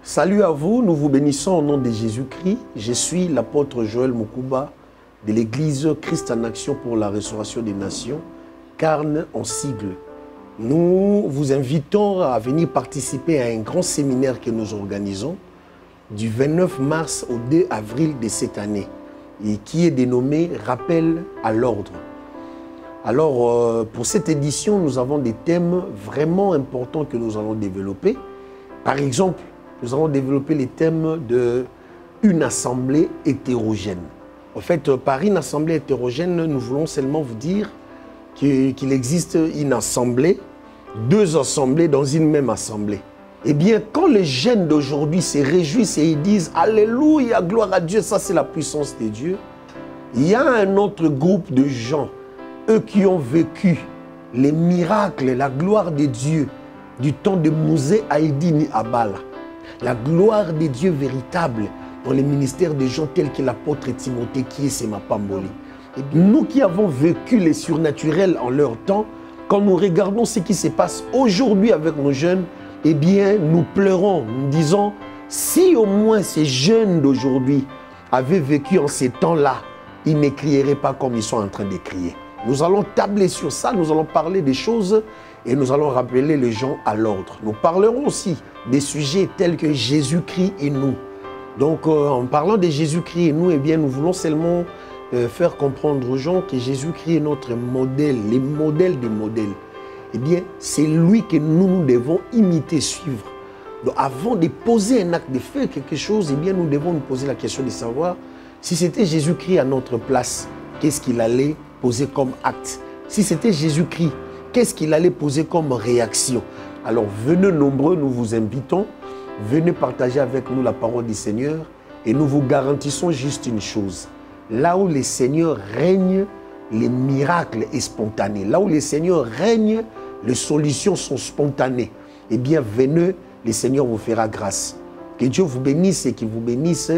Salut à vous, nous vous bénissons au nom de Jésus-Christ. Je suis l'apôtre Joël Mokuba de l'église Christ en Action pour la Restauration des Nations, CARN en sigle. Nous vous invitons à venir participer à un grand séminaire que nous organisons du 29 mars au 2 avril de cette année et qui est dénommé Rappel à l'ordre. Alors, pour cette édition, nous avons des thèmes vraiment importants que nous allons développer. Par exemple, nous allons développer les thèmes d'une assemblée hétérogène. En fait, par une assemblée hétérogène, nous voulons seulement vous dire qu'il existe une assemblée, deux assemblées dans une même assemblée. Eh bien, quand les jeunes d'aujourd'hui se réjouissent et ils disent « Alléluia, gloire à Dieu », ça c'est la puissance de Dieu, il y a un autre groupe de gens, eux qui ont vécu les miracles, la gloire de Dieu du temps de Mouzé Haïdini Abala, la gloire de Dieu véritable dans les ministères des gens tels que l'apôtre Timothée qui est Sema Pamboli. Nous qui avons vécu les surnaturels en leur temps, quand nous regardons ce qui se passe aujourd'hui avec nos jeunes, eh bien, nous pleurons, nous disons, si au moins ces jeunes d'aujourd'hui avaient vécu en ces temps-là, ils ne crieraient pas comme ils sont en train de crier. Nous allons tabler sur ça, nous allons parler des choses et nous allons rappeler les gens à l'ordre. Nous parlerons aussi des sujets tels que Jésus-Christ et nous. Donc, en parlant de Jésus-Christ et nous, eh bien, nous voulons seulement faire comprendre aux gens que Jésus-Christ est notre modèle, les modèles des modèles. Eh bien, c'est lui que nous devons imiter, suivre. Donc, avant de poser un acte, de faire quelque chose, eh bien, nous devons nous poser la question de savoir si c'était Jésus-Christ à notre place, qu'est-ce qu'il allait poser comme acte? Si c'était Jésus-Christ, qu'est-ce qu'il allait poser comme réaction? Alors, venez nombreux, nous vous invitons. Venez partager avec nous la parole du Seigneur et nous vous garantissons juste une chose. Là où le Seigneur règne, les miracles sont spontanés. Là où le Seigneur règne, les solutions sont spontanées. Eh bien, venez, le Seigneur vous fera grâce. Que Dieu vous bénisse et qu'il vous bénisse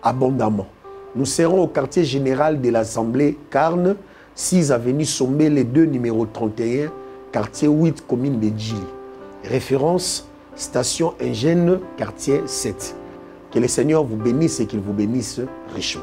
abondamment. Nous serons au quartier général de l'Assemblée CARN, 6 avenue Sommé, les 2 numéro 31, quartier 8, commune de Djili. Référence, station Ingène, quartier 7. Que le Seigneur vous bénisse et qu'il vous bénisse richement.